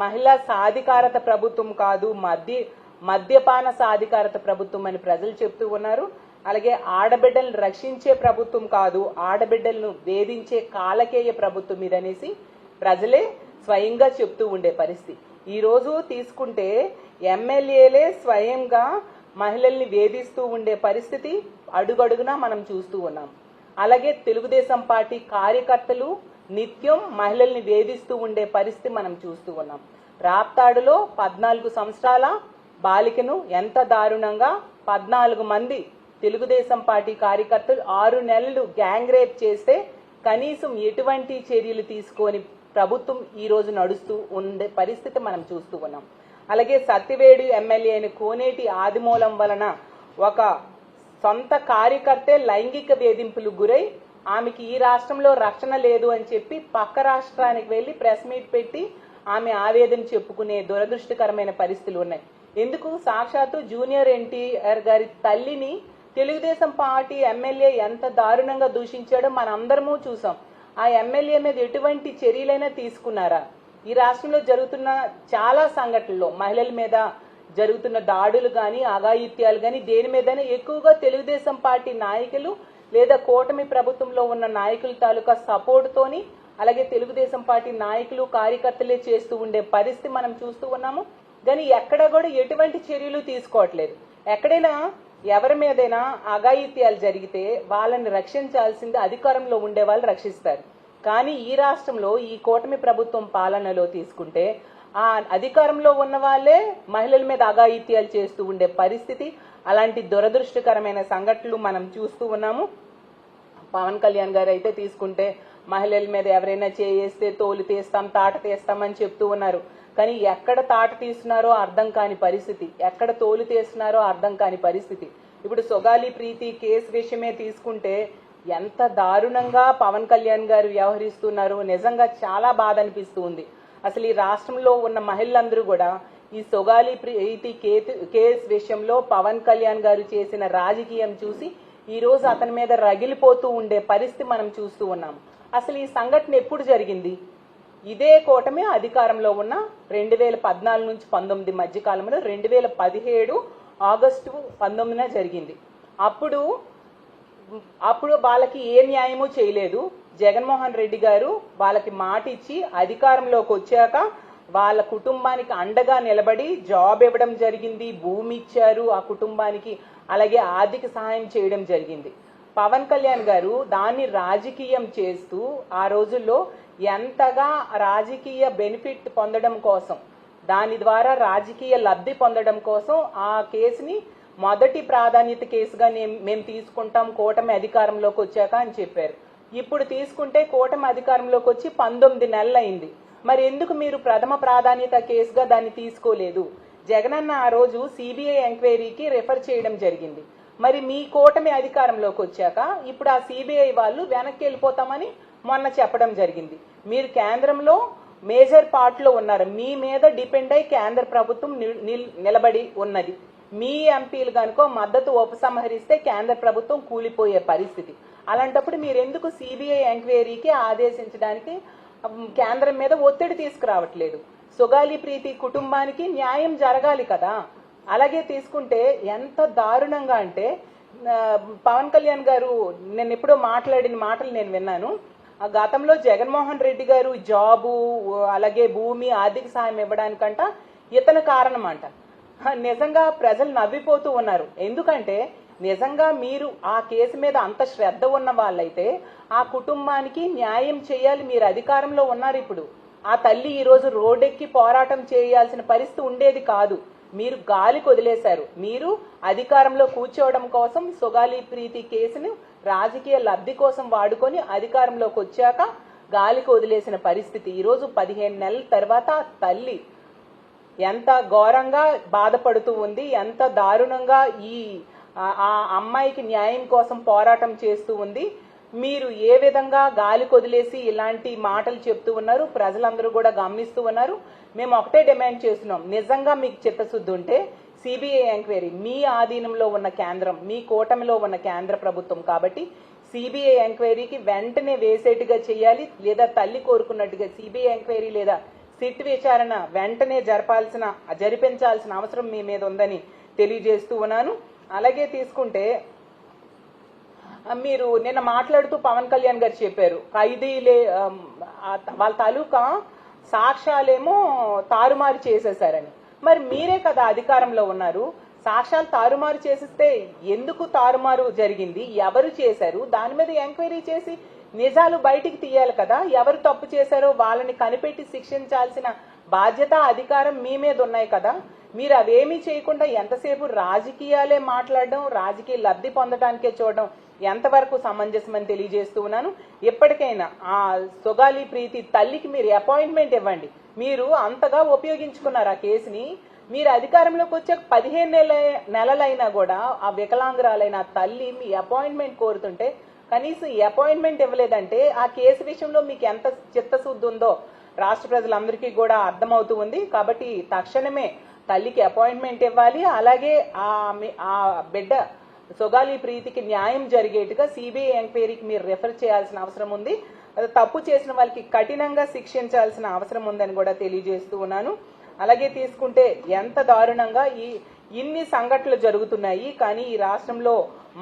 మహిళా సాధికారత ప్రభుత్వం కాదు, మద్యపాన సాధికారత ప్రభుత్వం అని ప్రజలు చెప్తూ ఉన్నారు. అలాగే ఆడబిడ్డలను రక్షించే ప్రభుత్వం కాదు, ఆడబిడ్డలను వేధించే కాలకేయ ప్రభుత్వం ఇదనేసి ప్రజలే స్వయంగా చెప్తూ ఉండే పరిస్థితి. ఈ రోజు తీసుకుంటే ఎమ్మెల్యేలే స్వయంగా మహిళల్ని వేధిస్తూ ఉండే పరిస్థితి అడుగడుగునా మనం చూస్తూ ఉన్నాం. అలాగే తెలుగుదేశం పార్టీ కార్యకర్తలు నిత్యం మహిళల్ని వేధిస్తూ ఉండే పరిస్థితి మనం చూస్తూ ఉన్నాం. రాప్తాడులో 14 సంవత్సరాల బాలికను ఎంత దారుణంగా 14 మంది తెలుగుదేశం పార్టీ కార్యకర్తలు 6 నెలలు గ్యాంగ్ రేప్ చేస్తే కనీసం ఎటువంటి చర్యలు తీసుకొని ప్రభుత్వం ఈ రోజు నడుస్తూ ఉండే పరిస్థితి మనం చూస్తూ ఉన్నాం. అలాగే సత్యవేడు ఎమ్మెల్యే అయిన కోనేటి ఆదిమూలం వలన ఒక సొంత కార్యకర్తే లైంగిక వేధింపులు గురై ఆమెకి ఈ రాష్ట్రంలో రక్షణ లేదు అని చెప్పి పక్క రాష్ట్రానికి వెళ్లి ప్రెస్ మీట్ పెట్టి ఆమె ఆవేదన చెప్పుకునే దురదృష్టకరమైన పరిస్థితులు ఉన్నాయి. ఎందుకు? సాక్షాత్తు జూనియర్ ఎన్టీఆర్ గారి తల్లిని తెలుగుదేశం పార్టీ ఎమ్మెల్యే ఎంత దారుణంగా దూషించాడో మనందరము చూసాం. ఆ ఎమ్మెల్యే మీద ఎటువంటి చర్యలైనా తీసుకున్నారా? ఈ రాష్ట్రంలో జరుగుతున్న చాలా సంఘటనల్లో మహిళల మీద జరుగుతున్న దాడులు కానీ అఘాయిత్యాలు కానీ దేని మీదైనా ఎక్కువగా తెలుగుదేశం పార్టీ నాయకులు లేదా కూటమి ప్రభుత్వంలో ఉన్న నాయకుల తాలూకా సపోర్ట్ తోని అలాగే తెలుగుదేశం పార్టీ నాయకులు కార్యకర్తలే చేస్తూ ఉండే పరిస్థితి మనం చూస్తూ ఉన్నాము. కానీ ఎక్కడ కూడా ఎటువంటి చర్యలు తీసుకోవట్లేదు. ఎక్కడైనా ఎవరి మీదైనా అఘాయిత్యాలు జరిగితే వాళ్ళని రక్షించాల్సింది అధికారంలో ఉండే వాళ్ళు రక్షిస్తారు. కానీ ఈ రాష్ట్రంలో ఈ కూటమి ప్రభుత్వం పాలనలో తీసుకుంటే ఆ అధికారంలో ఉన్న వాళ్ళే మహిళల మీద అఘాయిత్యాలు చేస్తూ ఉండే పరిస్థితి, అలాంటి దురదృష్టకరమైన సంఘటనలు మనం చూస్తూ ఉన్నాము. పవన్ కళ్యాణ్ గారు అయితే తీసుకుంటే మహిళల మీద ఎవరైనా చేస్తే తోలు తీస్తాం, తాట తీస్తామని చెప్తూ ఉన్నారు. కానీ ఎక్కడ తాట తీస్తున్నారో అర్థం కాని పరిస్థితి, ఎక్కడ తోలు తీస్తున్నారో అర్థం కాని పరిస్థితి. ఇప్పుడు సొగాలి ప్రీతి కేసు విషయమే తీసుకుంటే ఎంత దారుణంగా పవన్ కళ్యాణ్ గారు వ్యవహరిస్తున్నారు. నిజంగా చాలా బాధ అనిపిస్తూ ఉంది. అసలు ఈ రాష్ట్రంలో ఉన్న మహిళలందరూ కూడా ఈ సొగాలి ప్రీతి కేసు విషయంలో పవన్ కళ్యాణ్ గారు చేసిన రాజకీయం చూసి ఈ రోజు అతని మీద రగిలిపోతూ ఉండే పరిస్థితి మనం చూస్తూ ఉన్నాం. అసలు ఈ సంఘటన ఎప్పుడు జరిగింది? ఇదే కూటమి అధికారంలో ఉన్న 2014 నుంచి 19 మధ్య కాలంలో 2017 ఆగస్టు 19న జరిగింది. అప్పుడు వాళ్ళకి ఏ న్యాయమూ చేయలేదు. జగన్మోహన్ రెడ్డి గారు వాళ్ళకి మాట ఇచ్చి అధికారంలోకి వచ్చాక వాళ్ళ కుటుంబానికి అండగా నిలబడి జాబ్ ఇవ్వడం జరిగింది, భూమి ఇచ్చారు ఆ కుటుంబానికి, అలాగే ఆర్థిక సహాయం చేయడం జరిగింది. పవన్ కళ్యాణ్ గారు దాన్ని రాజకీయం చేస్తూ ఆ రోజుల్లో ఎంతగా రాజకీయ బెనిఫిట్ పొందడం కోసం, దాని ద్వారా రాజకీయ లబ్ధి పొందడం కోసం ఆ కేసుని మొదటి ప్రాధాన్యత కేసుగా మేము తీసుకుంటాం కూటమి అధికారంలోకి వచ్చాక అని చెప్పారు. ఇప్పుడు తీసుకుంటే కూటమి అధికారంలోకి వచ్చి 19 నెలలు అయింది. మరి ఎందుకు మీరు ప్రథమ ప్రాధాన్యత కేసుగా దాన్ని తీసుకోలేదు? జగనన్న ఆ రోజు సిబిఐ ఎంక్వైరీకి రెఫర్ చేయడం జరిగింది. మరి మీ కూటమి అధికారంలోకి వచ్చాక ఇప్పుడు ఆ సిబిఐ వాళ్ళు వెనక్కి వెళ్ళిపోతామని మొన్న చెప్పడం జరిగింది. మీరు కేంద్రంలో మేజర్ పార్ట్లో ఉన్నారు. మీ మీద డిపెండ్ అయి కేంద్ర ప్రభుత్వం నిలబడి ఉన్నది. మీ ఎంపీలు కనుక మద్దతు ఉపసంహరిస్తే కేంద్ర ప్రభుత్వం కూలిపోయే పరిస్థితి. అలాంటప్పుడు మీరు ఎందుకు సిబిఐ ఎంక్వైరీకి ఆదేశించడానికి కేంద్రం మీద ఒత్తిడి తీసుకురావట్లేదు? సొగాలి ప్రీతి కుటుంబానికి న్యాయం జరగాలి కదా. అలాగే తీసుకుంటే ఎంత దారుణంగా అంటే పవన్ కళ్యాణ్ గారు నేను ఎప్పుడో మాట్లాడిన మాటలు నేను విన్నాను. గతంలో జగన్మోహన్ రెడ్డి గారు జాబు అలాగే భూమి ఆర్థిక సాయం ఇవ్వడానికంట ఇతను కారణం అంట. నిజంగా ప్రజలు నవ్విపోతూ ఉన్నారు. ఎందుకంటే నిజంగా మీరు ఆ కేసు మీద అంత శ్రద్ధ ఉన్న వాళ్ళైతే ఆ కుటుంబానికి న్యాయం చేయాలి. మీరు అధికారంలో ఉన్నారు. ఇప్పుడు ఆ తల్లి ఈ రోజు రోడ్డెక్కి పోరాటం చేయాల్సిన పరిస్థితి ఉండేది కాదు. మీరు గాలికి వదిలేశారు. మీరు అధికారంలో కూర్చోవడం కోసం సొగాలి ప్రీతి కేసును రాజకీయ లబ్ధి కోసం వాడుకొని అధికారంలోకి వచ్చాక గాలికి వదిలేసిన పరిస్థితి. ఈరోజు 15 నెలల తర్వాత తల్లి ఎంత ఘోరంగా బాధపడుతూ ఉంది, ఎంత దారుణంగా ఆ అమ్మాయికి న్యాయం కోసం పోరాటం చేస్తూ ఉంది. మీరు ఏ విధంగా గాలికి వదిలేసి ఇలాంటి మాటలు చెప్తూ ఉన్నారు, ప్రజలందరూ కూడా గమనిస్తూ ఉన్నారు. మేము ఒకటే డిమాండ్ చేస్తున్నాం, నిజంగా మీకు చిత్తశుద్ధి ఉంటే సిబిఐ ఎంక్వైరీ మీ ఆధీనంలో ఉన్న కేంద్రం, మీ కూటమిలో ఉన్న కేంద్ర ప్రభుత్వం కాబట్టి సిబిఐ ఎంక్వైరీకి వెంటనే వేసేట్టుగా చేయాలి. లేదా తల్లి కోరుకున్నట్టుగా సిబిఐ ఎంక్వైరీ లేదా సిట్ విచారణ వెంటనే జరిపించాల్సిన అవసరం మీ మీద ఉందని తెలియజేస్తూ ఉన్నాను. అలాగే తీసుకుంటే మీరు నిన్న మాట్లాడుతూ పవన్ కళ్యాణ్ గారు చెప్పారు ఖైదీలే వాళ్ళ తాలూకా సాక్ష్యాలేమో తారుమారు చేసేశారని. మరి మీరే కదా అధికారంలో ఉన్నారు, సాక్ష్యాలు తారుమారు చేసిస్తే ఎందుకు తారుమారు జరిగింది, ఎవరు చేశారు, దాని మీద ఎంక్వైరీ చేసి నిజాలు బయటికి తీయాలి కదా. ఎవరు తప్పు చేశారో వాళ్ళని కనిపెట్టి శిక్షించాల్సిన బాధ్యత అధికారం మీ మీద ఉన్నాయి కదా. మీరు అవేమీ చేయకుండా ఎంతసేపు రాజకీయాలే మాట్లాడడం, రాజకీయ లబ్ధి పొందడానికే చూడడం ఎంతవరకు సమంజసమని తెలియజేస్తూ ఉన్నాను. ఎప్పటికైనా ఆ సొగాలి ప్రీతి తల్లికి మీరు అపాయింట్మెంట్ ఇవ్వండి. మీరు అంతగా ఉపయోగించుకున్నారు ఆ కేసుని. మీరు అధికారంలోకి వచ్చే 15 నెలలైనా కూడా ఆ వికలాంగురాలైన తల్లి మీ అపాయింట్మెంట్ కోరుతుంటే కనీసం ఈ అపాయింట్మెంట్ ఇవ్వలేదంటే ఆ కేసు విషయంలో మీకు ఎంత చిత్తశుద్ధి ఉందో రాష్ట్ర ప్రజలందరికీ కూడా అర్థమవుతూ ఉంది. కాబట్టి తక్షణమే తల్లికి అపాయింట్మెంట్ ఇవ్వాలి. అలాగే ఆ బిడ్డ సొగాలి ప్రీతికి న్యాయం జరిగేట్టుగా సిబిఐ ఎంక్వైరీకి మీరు రెఫర్ చేయాల్సిన అవసరం ఉంది. అది తప్పు చేసిన వాళ్ళకి కఠినంగా శిక్షించాల్సిన అవసరం ఉందని కూడా తెలియజేస్తూ ఉన్నాను. అలాగే తీసుకుంటే ఎంత దారుణంగా ఇన్ని సంఘటనలు జరుగుతున్నాయి, కానీ ఈ రాష్ట్రంలో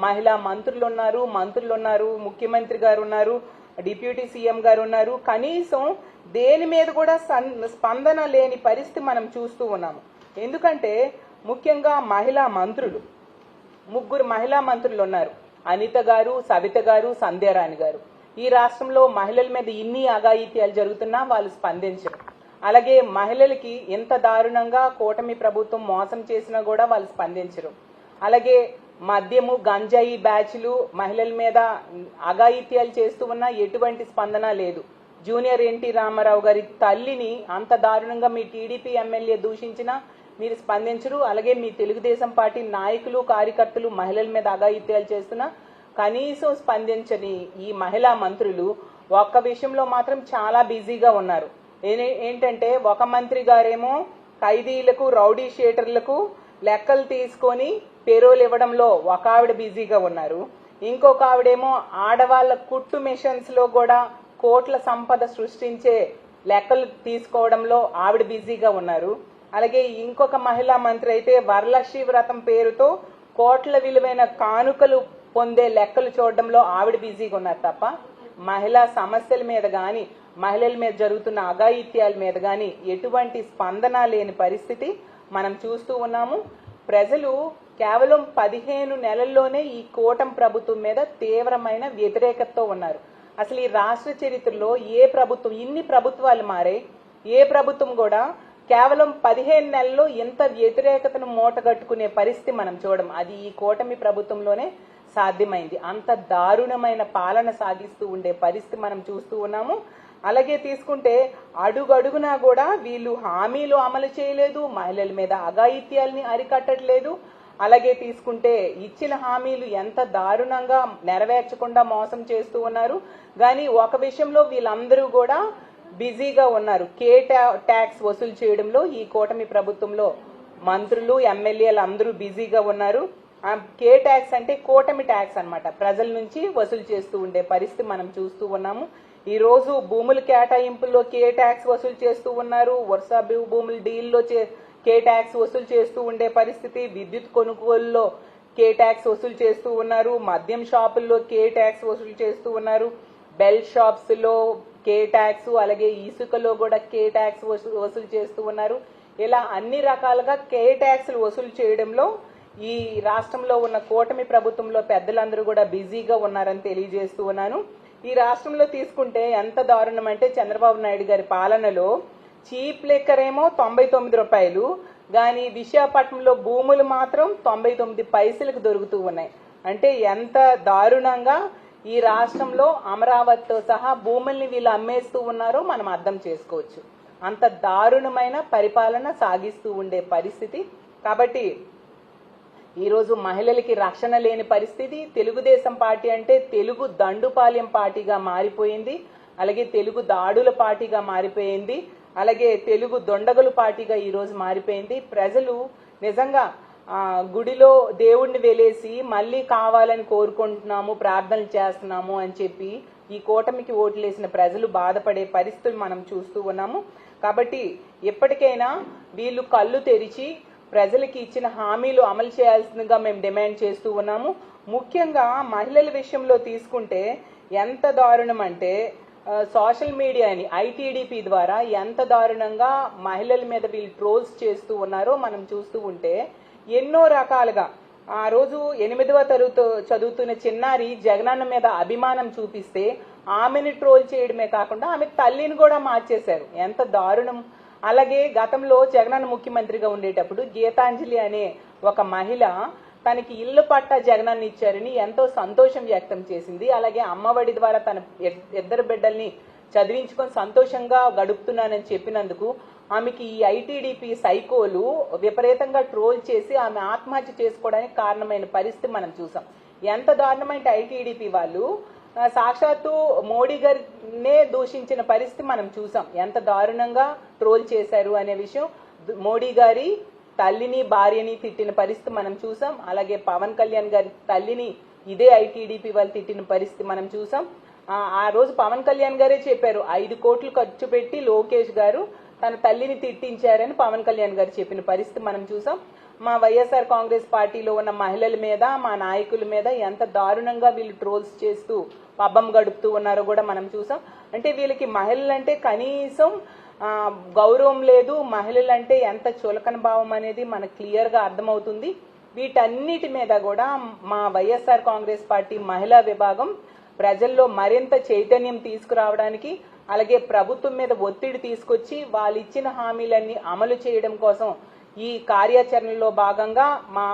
మహిళా మంత్రులు ఉన్నారు, ముఖ్యమంత్రి గారు ఉన్నారు, డిప్యూటీ సీఎం గారు ఉన్నారు. కనీసం దేని మీద కూడా స్పందన లేని పరిస్థితి మనం చూస్తూ ఉన్నాము. ఎందుకంటే ముఖ్యంగా ముగ్గురు మహిళా మంత్రులు ఉన్నారు, అనిత గారు, సవిత గారు, సంధ్యారాణి గారు. ఈ రాష్ట్రంలో మహిళల మీద ఇన్ని అఘాయిత్యాలు జరుగుతున్నా వాళ్ళు స్పందించరు. అలాగే మహిళలకి ఎంత దారుణంగా కూటమి ప్రభుత్వం మోసం చేసినా కూడా వాళ్ళు స్పందించరు. అలాగే మద్యము, గంజాయి బ్యాచ్లు మహిళల మీద అఘాయిత్యాలు చేస్తూ ఉన్నా ఎటువంటి స్పందన లేదు. జూనియర్ ఎన్టీ రామారావు గారి తల్లిని అంత దారుణంగా మీ టీడీపీ ఎమ్మెల్యే దూషించినా మీరు స్పందించరు. అలాగే మీ తెలుగుదేశం పార్టీ నాయకులు, కార్యకర్తలు మహిళల మీద అఘాయిత్యాలు చేస్తున్నా కనీసం స్పందించని ఈ మహిళా మంత్రులు ఒక్క విషయంలో మాత్రం చాలా బిజీగా ఉన్నారు. ఏంటంటే ఒక మంత్రి గారేమో ఖైదీలకు, రౌడీ షీటర్లకు లెక్కలు తీసుకొని పేరోలు ఇవ్వడంలో ఒక ఆవిడ బిజీగా ఉన్నారు. ఇంకొక ఆవిడేమో ఆడవాళ్ల కుట్టు మిషన్స్ లో కూడా కోట్ల సంపద సృష్టించే లెక్కలు తీసుకోవడంలో ఆవిడ బిజీగా ఉన్నారు. అలాగే ఇంకొక మహిళా మంత్రి అయితే వరలక్ష్మి వ్రతం పేరుతో కోట్ల విలువైన కానుకలు పొందే లెక్కలు చూడడంలో ఆవిడ బిజీగా ఉన్నారు తప్ప మహిళా సమస్యల మీద గాని, మహిళల మీద జరుగుతున్న అఘాయిత్యాల మీద గాని ఎటువంటి స్పందన లేని పరిస్థితి మనం చూస్తూ ఉన్నాము. ప్రజలు కేవలం 15 నెలల్లోనే ఈ కూటమి ప్రభుత్వం మీద తీవ్రమైన వ్యతిరేకతతో ఉన్నారు. అసలు ఈ రాష్ట్ర చరిత్రలో ఇన్ని ప్రభుత్వాలు మారే ఏ ప్రభుత్వం కూడా కేవలం 15 నెలల్లో ఇంత వ్యతిరేకతను మూటగట్టుకునే పరిస్థితి మనం చూడం. అది ఈ కూటమి ప్రభుత్వంలోనే సాధ్యమైంది. అంత దారుణమైన పాలన సాగిస్తూ ఉండే పరిస్థితి మనం చూస్తూ ఉన్నాము. అలాగే తీసుకుంటే అడుగడుగునా కూడా వీళ్ళు హామీలు అమలు చేయలేదు, మహిళల మీద అఘాయిత్యాలని అరికట్టట్లేదు. అలాగే తీసుకుంటే ఇచ్చిన హామీలు ఎంత దారుణంగా నెరవేర్చకుండా మోసం చేస్తూ ఉన్నారు. కానీ ఒక విషయంలో వీళ్ళందరూ కూడా బిజీగా ఉన్నారు, ట్యాక్స్ వసూలు చేయడంలో ఈ కూటమి ప్రభుత్వంలో మంత్రులు, ఎమ్మెల్యేలు అందరూ బిజీగా ఉన్నారు. ట్యాక్స్ అంటే కూటమి ట్యాక్స్ అన్నమాట, ప్రజల నుంచి వసూలు చేస్తూ ఉండే పరిస్థితి మనం చూస్తూ ఉన్నాము. ఈ రోజు భూముల కేటాయింపుల్లో ట్యాక్స్ వసూలు చేస్తూ ఉన్నారు, వరుస భూముల డీల్లో ట్యాక్స్ వసూలు చేస్తూ ఉండే పరిస్థితి, విద్యుత్ కొనుగోలులో ట్యాక్స్ వసూలు చేస్తూ ఉన్నారు, మద్యం షాపుల్లో ట్యాక్స్ వసూలు చేస్తూ ఉన్నారు, బెల్ షాప్స్ లో ట్యాక్స్, అలాగే ఇసుకలో కూడా ట్యాక్స్ వసూలు చేస్తూ ఉన్నారు. ఇలా అన్ని రకాలుగా ట్యాక్స్లు వసూలు చేయడంలో ఈ రాష్ట్రంలో ఉన్న కూటమి ప్రభుత్వంలో పెద్దలందరూ కూడా బిజీగా ఉన్నారని తెలియజేస్తూ ఉన్నాను. ఈ రాష్ట్రంలో తీసుకుంటే ఎంత దారుణం అంటే చంద్రబాబు నాయుడు గారి పాలనలో చీప్ లిక్కర్ ఏమో 99 రూపాయలు, కానీ విశాఖపట్నంలో భూములు మాత్రం 99 పైసలకు దొరుకుతూ ఉన్నాయి. అంటే ఎంత దారుణంగా ఈ రాష్ట్రంలో అమరావతితో సహా భూముల్ని వీళ్ళు అమ్మేస్తూ ఉన్నారో మనం అర్థం చేసుకోవచ్చు. అంత దారుణమైన పరిపాలన సాగిస్తూ ఉండే పరిస్థితి. కాబట్టి ఈరోజు మహిళలకి రక్షణ లేని పరిస్థితి. తెలుగుదేశం పార్టీ అంటే తెలుగు దండుపాలెం పార్టీగా మారిపోయింది, అలాగే తెలుగు దాడుల పార్టీగా మారిపోయింది, అలాగే తెలుగు దొండగలు పార్టీగా ఈరోజు మారిపోయింది. ప్రజలు నిజంగా గుడిలో దేవుణ్ణి వెలేసి మళ్ళీ కావాలని కోరుకుంటున్నాము, ప్రార్థనలు చేస్తున్నాము అని చెప్పి ఈ కూటమికి ఓట్లేసిన ప్రజలు బాధపడే పరిస్థితులు మనం చూస్తూ ఉన్నాము. కాబట్టి ఎప్పటికైనా వీళ్ళు కళ్ళు తెరిచి ప్రజలకి ఇచ్చిన హామీలు అమలు చేయాల్సిందిగా మేము డిమాండ్ చేస్తూ ఉన్నాము. ముఖ్యంగా మహిళల విషయంలో తీసుకుంటే ఎంత దారుణం అంటే సోషల్ మీడియాని ఐటీడీపీ ద్వారా ఎంత దారుణంగా మహిళల మీద వీళ్ళు ట్రోల్స్ చేస్తూ ఉన్నారో మనం చూస్తూ ఉంటే ఎన్నో రకాలుగా ఆ రోజు 8వ తరగతి చదువుతున్న చిన్నారి జగనన్న మీద అభిమానం చూపిస్తే ఆమెని ట్రోల్ చేయడమే కాకుండా ఆమె తల్లిని కూడా మార్చేశారు. ఎంత దారుణం. అలాగే గతంలో జగనన్న ముఖ్యమంత్రిగా ఉండేటప్పుడు గీతాంజలి అనే ఒక మహిళ తనకి ఇల్లు పట్టా జగనన్న ఇచ్చారని ఎంతో సంతోషం వ్యక్తం చేసింది. అలాగే అమ్మఒడి ద్వారా తన 2 బిడ్డల్ని చదివించుకొని సంతోషంగా గడుపుతున్నానని చెప్పినందుకు ఆమెకి ఈ ఐటీడీపీ సైకోలు విపరీతంగా ట్రోల్ చేసి ఆమె ఆత్మహత్య చేసుకోవడానికి కారణమైన పరిస్థితి మనం చూసాం. ఎంత దారుణమైన ఐటీడీపీ వాళ్ళు సాక్షాత్తు మోడీ గారినే దూషించిన పరిస్థితి మనం చూసాం. ఎంత దారుణంగా ట్రోల్ చేశారు అనే విషయం, మోడీ గారి తల్లిని భార్యని తిట్టిన పరిస్థితి మనం చూసాం. అలాగే పవన్ కళ్యాణ్ గారి తల్లిని ఇదే ఐటీడీపీ వాళ్ళు తిట్టిన పరిస్థితి మనం చూసాం. ఆ రోజు పవన్ కళ్యాణ్ గారే చెప్పారు 5 కోట్లు ఖర్చు పెట్టి లోకేష్ గారు తన తల్లిని తిట్టించారని పవన్ కళ్యాణ్ గారు చెప్పిన పరిస్థితి మనం చూసాం. మా వైఎస్ఆర్ కాంగ్రెస్ పార్టీలో ఉన్న మహిళల మీద, మా నాయకుల మీద ఎంత దారుణంగా వీళ్ళు ట్రోల్స్ చేస్తూ పబ్బం గడుపుతూ ఉన్నారో కూడా మనం చూసాం. అంటే వీళ్ళకి మహిళలంటే కనీసం గౌరవం లేదు, మహిళలంటే ఎంత చులకన భావం అనేది మనకు క్లియర్ గా అర్థమవుతుంది. వీటన్నిటి మీద కూడా మా వైఎస్ఆర్ కాంగ్రెస్ పార్టీ మహిళా విభాగం ప్రజల్లో మరింత చైతన్యం తీసుకురావడానికి, అలాగే ప్రభుత్వం మీద ఒత్తిడి తీసుకొచ్చి వాళ్ళు ఇచ్చిన హామీలన్నీ అమలు చేయడం కోసం ఈ కార్యాచరణలో భాగంగా మా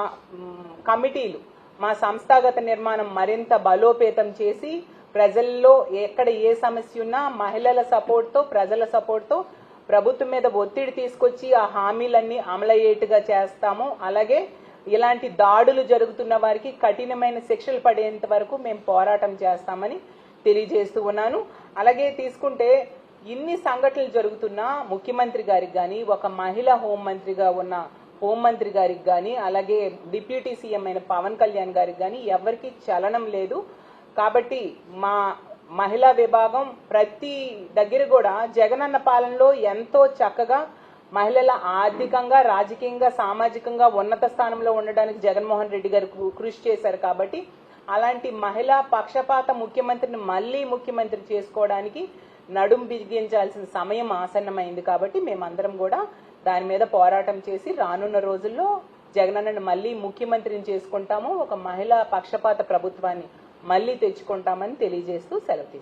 కమిటీలు, మా సంస్థాగత నిర్మాణం మరింత బలోపేతం చేసి ప్రజల్లో ఎక్కడ ఏ సమస్య ఉన్నా మహిళల సపోర్ట్తో, ప్రజల సపోర్ట్తో ప్రభుత్వం మీద ఒత్తిడి తీసుకొచ్చి ఆ హామీలన్నీ అమలయ్యేట్టుగా చేస్తాము. అలాగే ఇలాంటి దాడులు జరుగుతున్న వారికి కఠినమైన శిక్షలు పడేంత వరకు మేము పోరాటం చేస్తామని తెలియజేస్తూ ఉన్నాను. అలాగే తీసుకుంటే ఇన్ని సంఘటనలు జరుగుతున్నా ముఖ్యమంత్రి గారికి కానీ, ఒక మహిళా హోంమంత్రిగా ఉన్న హోంమంత్రి గారికి కానీ, అలాగే డిప్యూటీ సీఎం అయిన పవన్ కళ్యాణ్ గారికి కానీ ఎవరికి చలనం లేదు. కాబట్టి మా మహిళా విభాగం ప్రతి దగ్గర కూడా జగనన్న పాలనలో ఎంతో చక్కగా మహిళల ఆర్థికంగా, రాజకీయంగా, సామాజికంగా ఉన్నత స్థానంలో ఉండడానికి జగన్మోహన్ రెడ్డి గారు కృషి చేశారు. కాబట్టి అలాంటి మహిళా పక్షపాత ముఖ్యమంత్రిని మళ్ళీ ముఖ్యమంత్రి చేసుకోవడానికి నడుం బిగించాల్సిన సమయం ఆసన్నమైంది. కాబట్టి మేమందరం కూడా దాని మీద పోరాటం చేసి రానున్న రోజుల్లో జగనన్నను మళ్ళీ ముఖ్యమంత్రిని చేసుకుంటాము, ఒక మహిళా పక్షపాత ప్రభుత్వాన్ని మళ్ళీ తెచ్చుకుంటామని తెలియజేస్తూ సెలవు తీసుకుంటాం.